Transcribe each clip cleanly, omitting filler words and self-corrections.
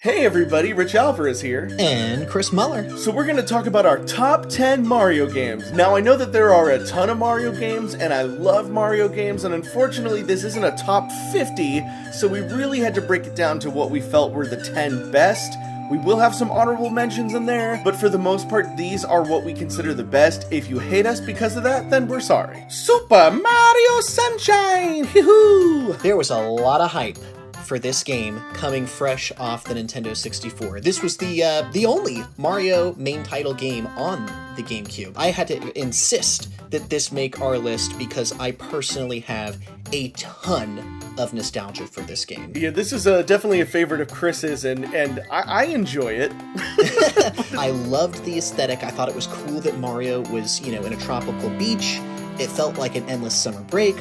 Hey everybody, Rich Alvarez here. And Chris Muller. So we're going to talk about our top 10 Mario games. Now I know that there are a ton of Mario games, and I love Mario games, and unfortunately this isn't a top 50, so we really had to break it down to what we felt were the 10 best. We will have some honorable mentions in there, but for the most part, these are what we consider the best. If you hate us because of that, then we're sorry. Super Mario Sunshine! Hee-hoo! There was a lot of hype for this game coming fresh off the Nintendo 64. This was the only Mario main title game on the GameCube. I had to insist that this make our list because I personally have a ton of nostalgia for this game. Yeah, this is definitely a favorite of Chris's, and I enjoy it. I loved the aesthetic. I thought it was cool that Mario was, in a tropical beach. It felt like an endless summer break.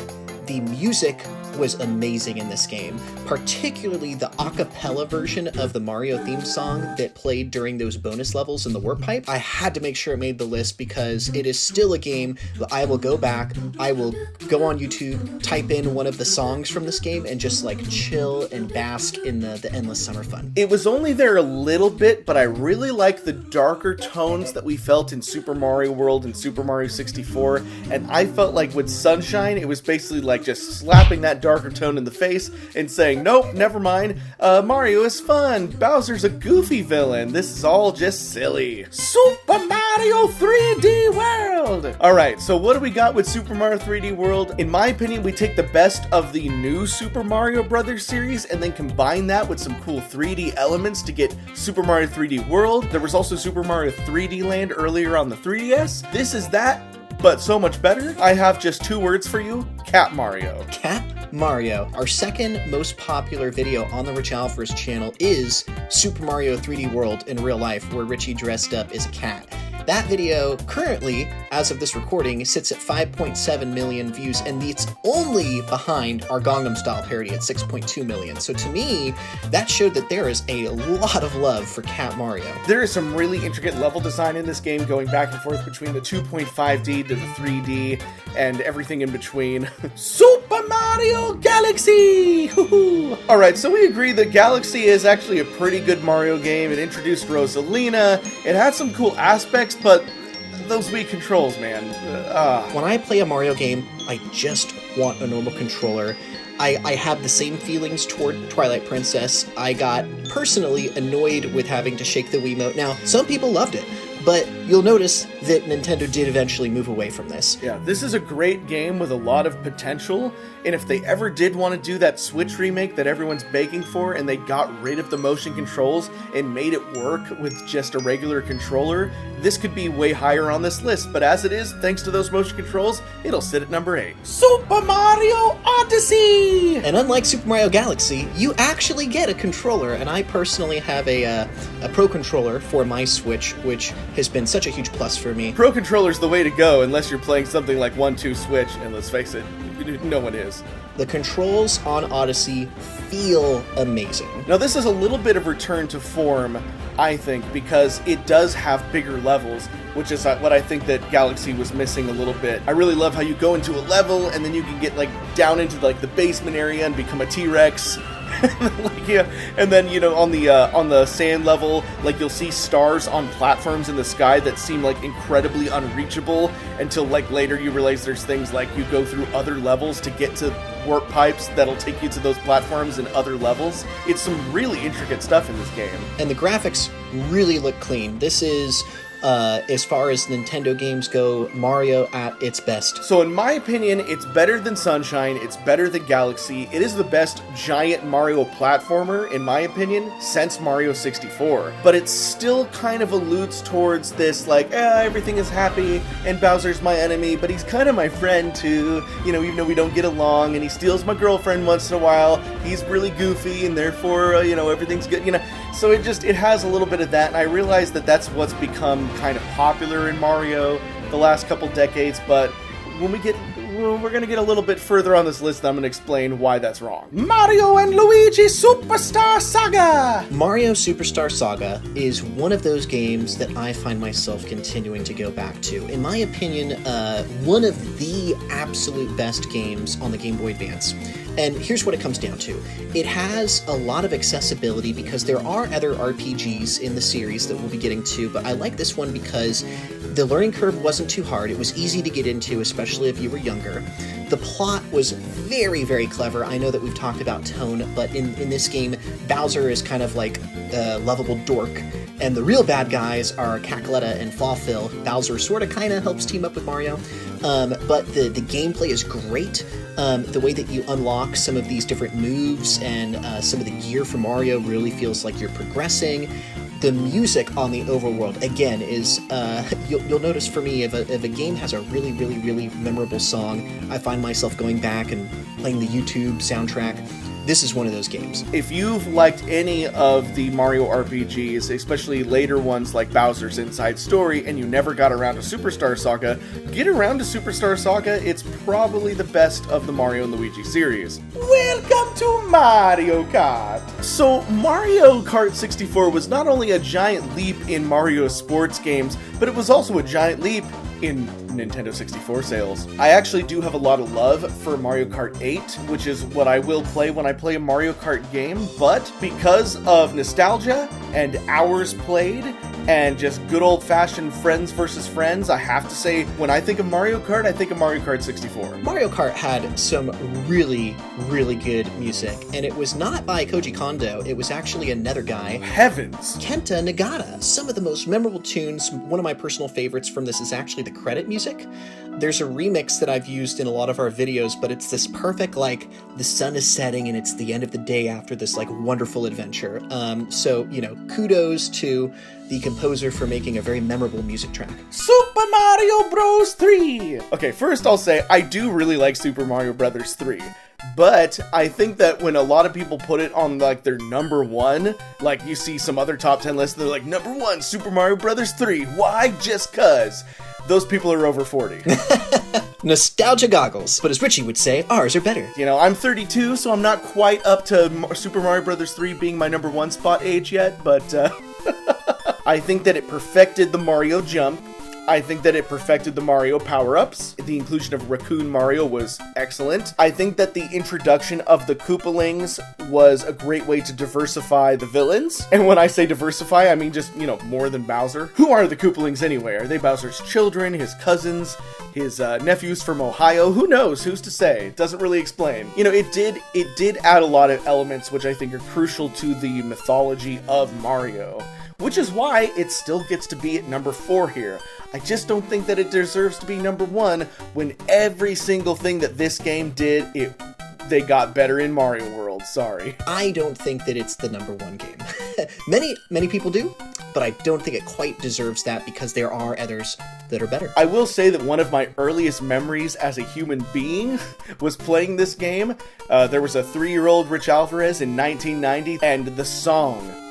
The music was amazing in this game, particularly the a cappella version of the Mario theme song that played during those bonus levels in the warp pipe. I had to make sure it made the list because it is still a game that I will go back, I will go on YouTube, type in one of the songs from this game, and just chill and bask in the endless summer fun. It was only there a little bit, but I really like the darker tones that we felt in Super Mario World and Super Mario 64, and I felt like with Sunshine, it was basically just slapping that darker tone in the face and saying, nope, never mind, Mario is fun, Bowser's a goofy villain, this is all just silly. Super Mario 3D World! Alright, so what do we got with Super Mario 3D World? In my opinion, we take the best of the new Super Mario Brothers series and then combine that with some cool 3D elements to get Super Mario 3D World. There was also Super Mario 3D Land earlier on the 3DS. This is that, but so much better. I have just two words for you: Cat Mario. Cat Mario. Our second most popular video on the Rich Alvarez channel is Super Mario 3D World in real life, where Richie dressed up as a cat. That video, currently, as of this recording, sits at 5.7 million views, and it's only behind our Gangnam Style parody at 6.2 million. So to me, that showed that there is a lot of love for Cat Mario. There is some really intricate level design in this game, going back and forth between the 2.5D to the 3D, and everything in between. Super Mario Galaxy! Alright, so we agree that Galaxy is actually a pretty good Mario game. It introduced Rosalina, it had some cool aspects, but those Wii controls, man. When I play a Mario game, I just want a normal controller. I have the same feelings toward Twilight Princess. I got personally annoyed with having to shake the Wiimote. Now, some people loved it, but you'll notice that Nintendo did eventually move away from this. Yeah, this is a great game with a lot of potential, and if they ever did want to do that Switch remake that everyone's begging for, and they got rid of the motion controls and made it work with just a regular controller, this could be way higher on this list, but as it is, thanks to those motion controls, it'll sit at number 8. Super Mario Odyssey! And unlike Super Mario Galaxy, you actually get a controller, and I personally have a Pro Controller for my Switch, which has been such a huge plus for me. Pro Controller's the way to go unless you're playing something like 1-2 Switch, and let's face it, no one is. The controls on Odyssey feel amazing. Now this is a little bit of return to form, I think, because it does have bigger levels, which is what I think that Galaxy was missing a little bit. I really love how you go into a level and then you can get down into the basement area and become a T-Rex. And then on the sand level, you'll see stars on platforms in the sky that seem incredibly unreachable until later you realize there's things you go through other levels to get to warp pipes that'll take you to those platforms in other levels. It's some really intricate stuff in this game. And the graphics really look clean. This is as far as Nintendo games go, Mario at its best. So in my opinion, it's better than Sunshine, it's better than Galaxy, it is the best giant Mario platformer, in my opinion, since Mario 64. But it still kind of alludes towards this, everything is happy, and Bowser's my enemy, but he's kind of my friend too, even though we don't get along, and he steals my girlfriend once in a while, he's really goofy, and therefore, everything's good, So it has a little bit of that, and I realize that that's what's become kind of popular in Mario the last couple decades, but we're going to get a little bit further on this list, and I'm going to explain why that's wrong. Mario and Luigi Superstar Saga! Mario Superstar Saga is one of those games that I find myself continuing to go back to. In my opinion, one of the absolute best games on the Game Boy Advance. And here's what it comes down to. It has a lot of accessibility because there are other RPGs in the series that we'll be getting to, but I like this one because the learning curve wasn't too hard. It was easy to get into, especially if you were younger. The plot was very, very clever. I know that we've talked about tone, but in this game, Bowser is kind of like a lovable dork, and the real bad guys are Cackletta and Fawfil. Bowser sort of kind of helps team up with Mario, but the gameplay is great. The way that you unlock some of these different moves and some of the gear for Mario really feels like you're progressing. The music on the overworld, again, is, you'll notice for me, if a game has a really, really, really memorable song, I find myself going back and playing the YouTube soundtrack. This is one of those games. If you've liked any of the Mario RPGs, especially later ones like Bowser's Inside Story, and you never got around to Superstar Saga, get around to Superstar Saga. It's probably the best of the Mario and Luigi series. Welcome to Mario Kart! So, Mario Kart 64 was not only a giant leap in Mario sports games, but it was also a giant leap in Nintendo 64 sales. I actually do have a lot of love for Mario Kart 8, which is what I will play when I play a Mario Kart game, but because of nostalgia and hours played and just good old-fashioned friends versus friends, I have to say, when I think of Mario Kart, I think of Mario Kart 64. Mario Kart had some really, really good music, and it was not by Koji Kondo, it was actually another guy. Heavens! Kenta Nagata. Some of the most memorable tunes, one of my personal favorites from this is actually the credit music. There's a remix that I've used in a lot of our videos, but it's this perfect, like, the sun is setting and it's the end of the day after this, like, wonderful adventure. So, you know, kudos to the composer for making a very memorable music track. Super Mario Bros. 3! Okay, first I'll say, I do really like Super Mario Bros. 3. But I think that when a lot of people put it on, like, their number one, like, you see some other top 10 lists, they're like, number one, Super Mario Bros. 3. Why? Just cuz. Those people are over 40. Nostalgia goggles. But as Richie would say, ours are better. You know, I'm 32, so I'm not quite up to Super Mario Bros. 3 being my number one spot age yet, but I think that it perfected the Mario jump. I think that it perfected the Mario power-ups. The inclusion of Raccoon Mario was excellent. I think that the introduction of the Koopalings was a great way to diversify the villains. And when I say diversify, I mean just, you know, more than Bowser. Who are the Koopalings anyway? Are they Bowser's children, his cousins, his nephews from Ohio? Who knows? Who's to say? It doesn't really explain. You know, it did add a lot of elements which I think are crucial to the mythology of Mario, which is why it still gets to be at number 4 here. I just don't think that it deserves to be number 1 when every single thing that this game did, they got better in Mario World. Sorry. I don't think that it's the number 1 game. Many people do, but I don't think it quite deserves that because there are others that are better. I will say that one of my earliest memories as a human being was playing this game. There was a 3-year-old Rich Alvarez in 1990, and the song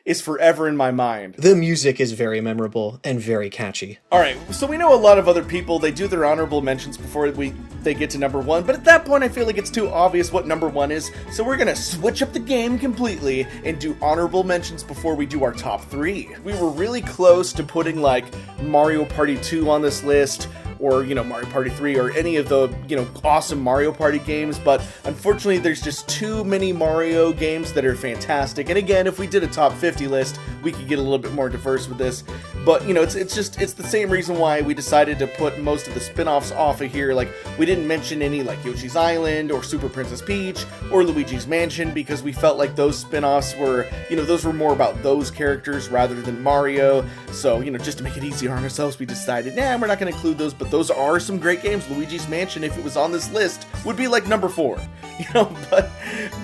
is forever in my mind. The music is very memorable and very catchy. Alright, so we know a lot of other people, they do their honorable mentions before they get to number 1, but at that point I feel like it's too obvious what number 1 is, so we're gonna switch up the game completely and do honorable mentions before we do our top 3. We were really close to putting, like, Mario Party 2 on this list, or, you know, Mario Party 3, or any of the, you know, awesome Mario Party games, but unfortunately there's just too many Mario games that are fantastic. And again, if we did a top 50 list, we could get a little bit more diverse with this. But, you know, it's the same reason why we decided to put most of the spin-offs off of here. Like, we didn't mention any, like, Yoshi's Island, or Super Princess Peach, or Luigi's Mansion, because we felt like those spin-offs were, you know, those were more about those characters rather than Mario. So, you know, just to make it easier on ourselves, we decided, nah, we're not going to include those, but those are some great games. Luigi's Mansion, if it was on this list, would be like number 4, you know,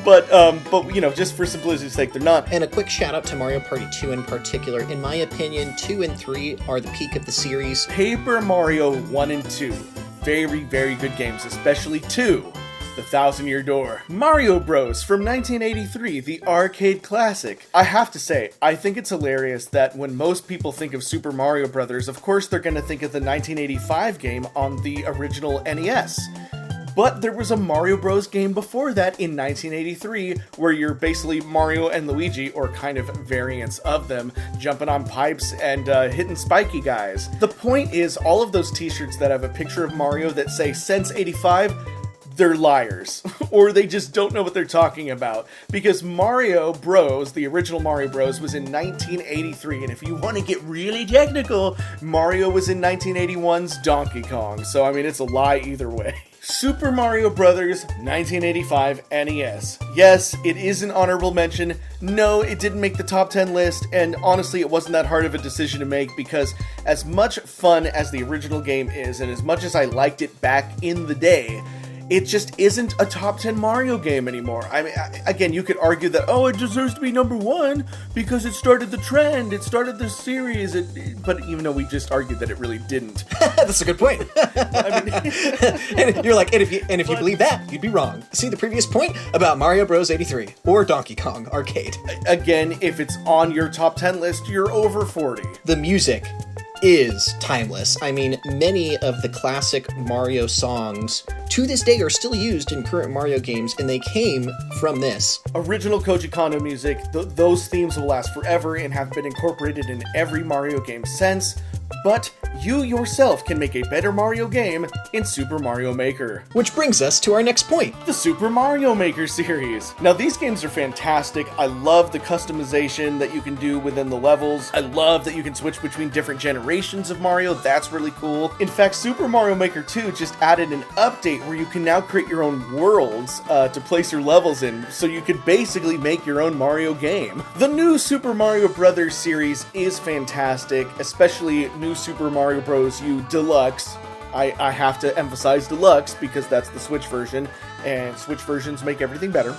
but you know, just for simplicity's sake, they're not. And a quick shout out to Mario Party 2 in particular. In my opinion, 2 and 3 are the peak of the series. Paper Mario 1 and 2, very, very good games, especially 2. The Thousand-Year Door. Mario Bros. From 1983, the arcade classic. I have to say, I think it's hilarious that when most people think of Super Mario Brothers, of course they're going to think of the 1985 game on the original NES. But there was a Mario Bros. Game before that in 1983 where you're basically Mario and Luigi, or kind of variants of them, jumping on pipes and hitting spiky guys. The point is, all of those t-shirts that have a picture of Mario that say Sense 85, they're liars, or they just don't know what they're talking about, because Mario Bros, the original Mario Bros, was in 1983, and if you want to get really technical, Mario was in 1981's Donkey Kong, so I mean, it's a lie either way. Super Mario Bros. 1985 NES. Yes, it is an honorable mention. No, it didn't make the top 10 list, and honestly, it wasn't that hard of a decision to make, because as much fun as the original game is, and as much as I liked it back in the day, it just isn't a top 10 Mario game anymore. I mean, again, you could argue that, oh, it deserves to be number 1 because it started the trend, it started the series, but even though we just argued that it really didn't. That's a good point. I mean, and you're like, and if you believe that, you'd be wrong. See the previous point about Mario Bros. 83 or Donkey Kong Arcade. Again, if it's on your top 10 list, you're over 40. The music is timeless. I mean, many of the classic Mario songs to this day are still used in current Mario games, and they came from this. Original Koji Kondo music, those themes will last forever and have been incorporated in every Mario game since, but you yourself can make a better Mario game in Super Mario Maker. Which brings us to our next point. The Super Mario Maker series. Now, these games are fantastic. I love the customization that you can do within the levels. I love that you can switch between different generations of Mario. That's really cool. In fact, Super Mario Maker 2 just added an update where you can now create your own worlds to place your levels in, so you could basically make your own Mario game. The new Super Mario Bros. Series is fantastic, especially New Super Mario Bros. U Deluxe. I have to emphasize Deluxe because that's the Switch version, and Switch versions make everything better.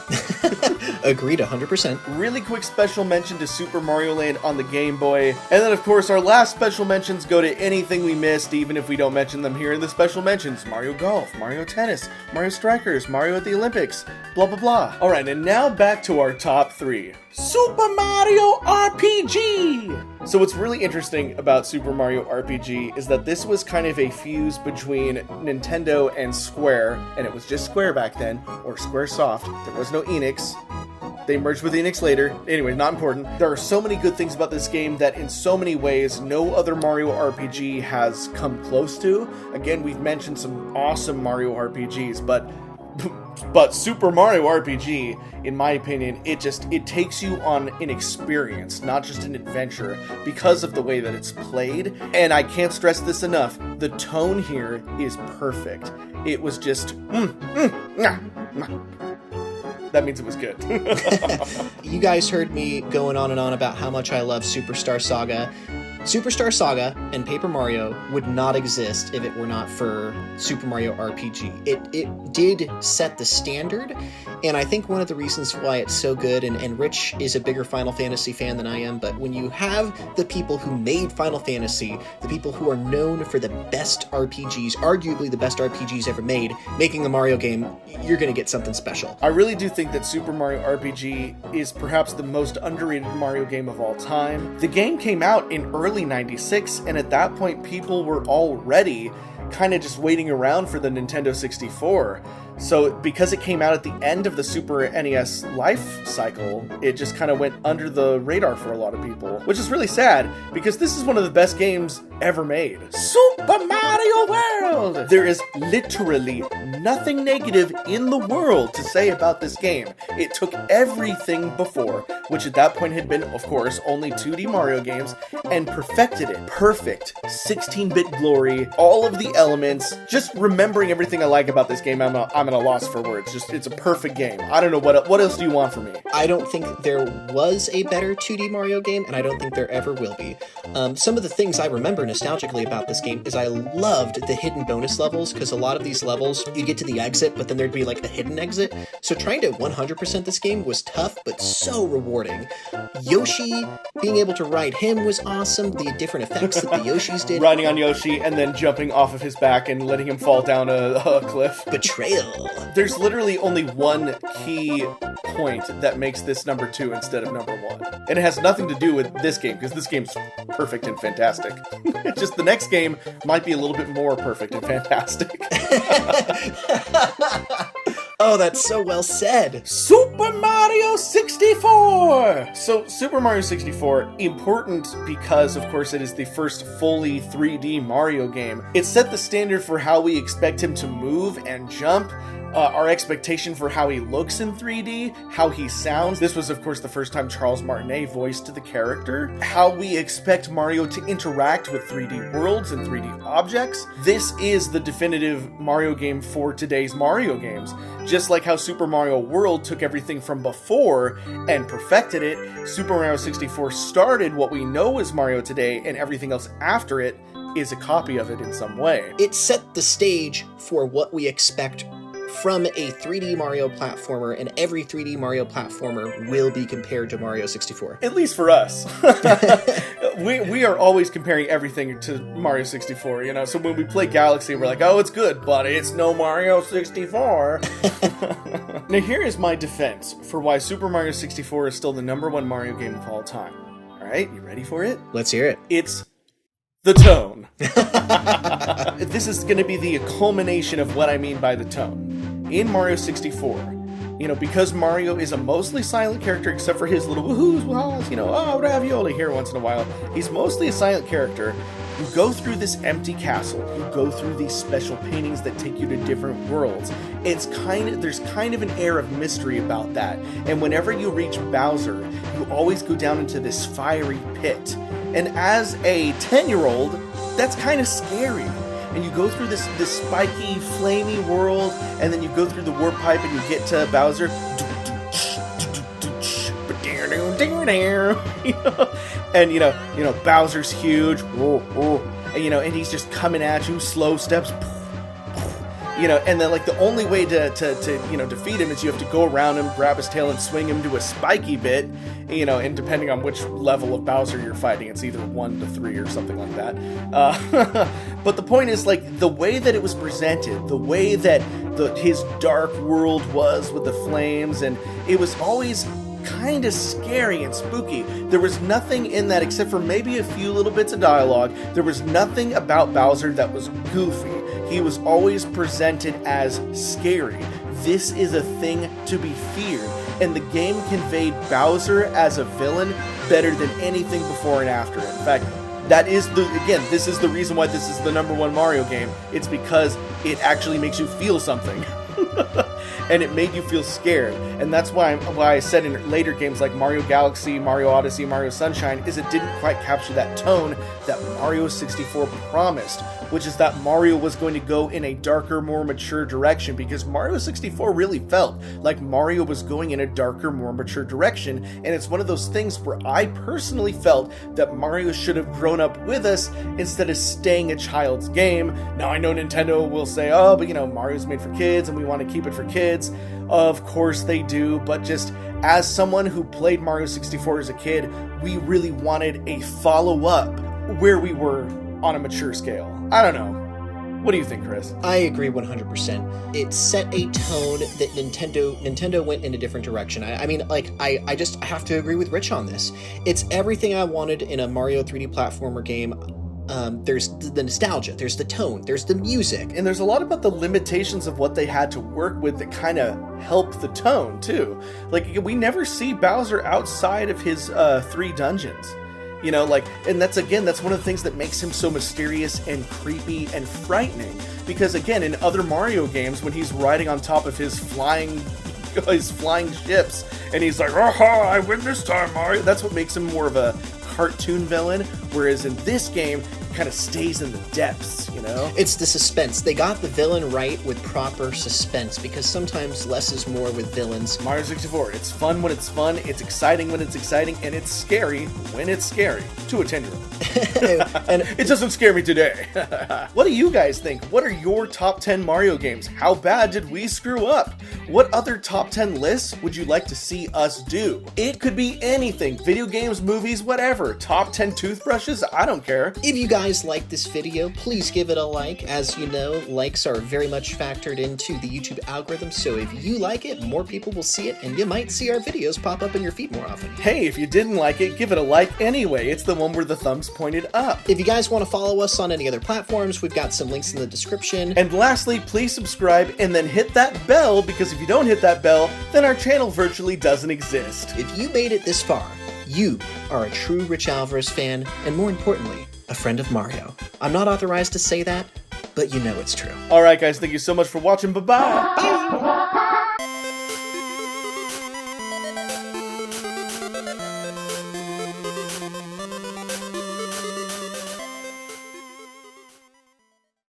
Agreed 100%. Really quick special mention to Super Mario Land on the Game Boy. And then, of course, our last special mentions go to anything we missed, even if we don't mention them here in the special mentions. Mario Golf, Mario Tennis, Mario Strikers, Mario at the Olympics, blah, blah, blah. All right, and now back to our top 3. Super Mario RPG! So what's really interesting about Super Mario RPG is that this was kind of a fuse between Nintendo and Square, and it was just Square back then, or Squaresoft. There was no Enix. They merged with Enix later. Anyway, not important. There are so many good things about this game that in so many ways no other Mario RPG has come close to. Again, we've mentioned some awesome Mario RPGs, but Super Mario RPG, in my opinion, it takes you on an experience, not just an adventure, because of the way that it's played. And I can't stress this enough, the tone here is perfect. It was just that means it was good. You guys heard me going on and on about how much I love Superstar Saga. Superstar Saga and Paper Mario would not exist if it were not for Super Mario RPG. It did set the standard, and I think one of the reasons why it's so good, and Rich is a bigger Final Fantasy fan than I am, but when you have the people who made Final Fantasy, the people who are known for the best RPGs, arguably the best RPGs ever made, making the Mario game, you're going to get something special. I really do think that Super Mario RPG is perhaps the most underrated Mario game of all time. The game came out in early 96, and at that point people were already kind of just waiting around for the Nintendo 64. So because it came out at the end of the Super NES life cycle, it just kind of went under the radar for a lot of people, which is really sad because this is one of the best games ever made. Super Mario World! There is literally nothing negative in the world to say about this game. It took everything before, which at that point had been, of course, only 2D Mario games, and perfected it. Perfect 16-bit glory, all of the elements. Just remembering everything I like about this game, I'm at a loss for words. Just, it's a perfect game. I don't know, what else do you want from me? I don't think there was a better 2D Mario game, and I don't think there ever will be. Some of the things I remember nostalgically about this game is I loved the hidden bonus levels, because a lot of these levels, you'd get to the exit, but then there'd be like a hidden exit. So trying to 100% this game was tough, but so rewarding. Yoshi, being able to ride him was awesome. The different effects that the Yoshis did. Riding on Yoshi and then jumping off of his back and letting him fall down a cliff. Betrayal. There's literally only one key point that makes this number 2 instead of number 1. And it has nothing to do with this game, because this game's perfect and fantastic. Just the next game might be a little bit more perfect and fantastic. Oh, that's so well said. Super Mario 64! So, Super Mario 64, important because, of course, it is the first fully 3D Mario game. It set the standard for how we expect him to move and jump, our expectation for how he looks in 3D, how he sounds. This was, of course, the first time Charles Martinet voiced the character. How we expect Mario to interact with 3D worlds and 3D objects. This is the definitive Mario game for today's Mario games. Just like how Super Mario World took everything from before and perfected it, Super Mario 64 started what we know as Mario today, and everything else after it is a copy of it in some way. It set the stage for what we expect from a 3D Mario platformer, and every 3D Mario platformer will be compared to Mario 64. At least for us. we are always comparing everything to Mario 64, you know? So when we play Galaxy, we're like, oh, it's good, but it's no Mario 64. Now here is my defense for why Super Mario 64 is still the #1 Mario game of all time. All right, you ready for it? Let's hear it. It's the tone. This is going to be the culmination of what I mean by the tone. In Mario 64, you know, because Mario is a mostly silent character except for his little woohoos, wahs, you know, oh, ravioli here once in a while. He's mostly a silent character. You go through this empty castle. You go through these special paintings that take you to different worlds. There's kind of an air of mystery about that. And whenever you reach Bowser, you always go down into this fiery pit. And as a 10-year-old, that's kind of scary. And you go through this spiky, flamey world, and then you go through the warp pipe and you get to Bowser. And you know, Bowser's huge, and he's just coming at you, slow steps. And then like the only way to defeat him is you have to go around him, grab his tail, and swing him to a spiky bit. And depending on which level of Bowser you're fighting, it's either 1 to 3 or something like that. But the point is, like, the way that it was presented, the way that his dark world was with the flames, and it was always kind of scary and spooky. There was nothing in that except for maybe a few little bits of dialogue. There was nothing about Bowser that was goofy. He was always presented as scary. This is a thing to be feared. And the game conveyed Bowser as a villain better than anything before and after it. In fact, this is the reason why this is the #1 Mario game. It's because it actually makes you feel something. And it made you feel scared. And that's why I said in later games like Mario Galaxy, Mario Odyssey, Mario Sunshine, is it didn't quite capture that tone that Mario 64 promised, which is that Mario was going to go in a darker, more mature direction, because Mario 64 really felt like Mario was going in a darker, more mature direction, and it's one of those things where I personally felt that Mario should have grown up with us instead of staying a child's game. Now, I know Nintendo will say, oh, but Mario's made for kids and we want to keep it for kids. Of course they do, but just as someone who played Mario 64 as a kid, we really wanted a follow-up where we were on a mature scale. I don't know. What do you think, Chris? I agree 100%. It set a tone that Nintendo went in a different direction. I just have to agree with Rich on this. It's everything I wanted in a Mario 3D platformer game. There's the nostalgia, there's the tone, there's the music. And there's a lot about the limitations of what they had to work with that kind of help the tone, too. Like, we never see Bowser outside of his 3 dungeons. And that's one of the things that makes him so mysterious and creepy and frightening. Because, again, in other Mario games, when he's riding on top of his flying ships, and he's like, aha, I win this time, Mario. That's what makes him more of a cartoon villain, whereas in this game, he kind of stays in the depths, It's the suspense. They got the villain right with proper suspense, because sometimes less is more with villains. Mario 64, it's fun when it's fun, it's exciting when it's exciting, and it's scary when it's scary. To a 10-year-old. And it doesn't scare me today. What do you guys think? What are your top 10 Mario games? How bad did we screw up? What other top 10 lists would you like to see us do? It could be anything. Video games, movies, whatever. Top 10 toothbrushes? I don't care. If you guys guys like this video, please give it a like. As you know, likes are very much factored into the YouTube algorithm, so if you like it, more people will see it, and you might see our videos pop up in your feed more often. Hey, if you didn't like it, give it a like anyway. It's the one where the thumb's pointed up. If you guys want to follow us on any other platforms, we've got some links in the description. And lastly, please subscribe and then hit that bell, because if you don't hit that bell, then our channel virtually doesn't exist. If you made it this far, you are a true Rich Alvarez fan, and more importantly, a friend of Mario. I'm not authorized to say that, but you know it's true. Alright guys, thank you so much for watching. Bye-bye! Bye!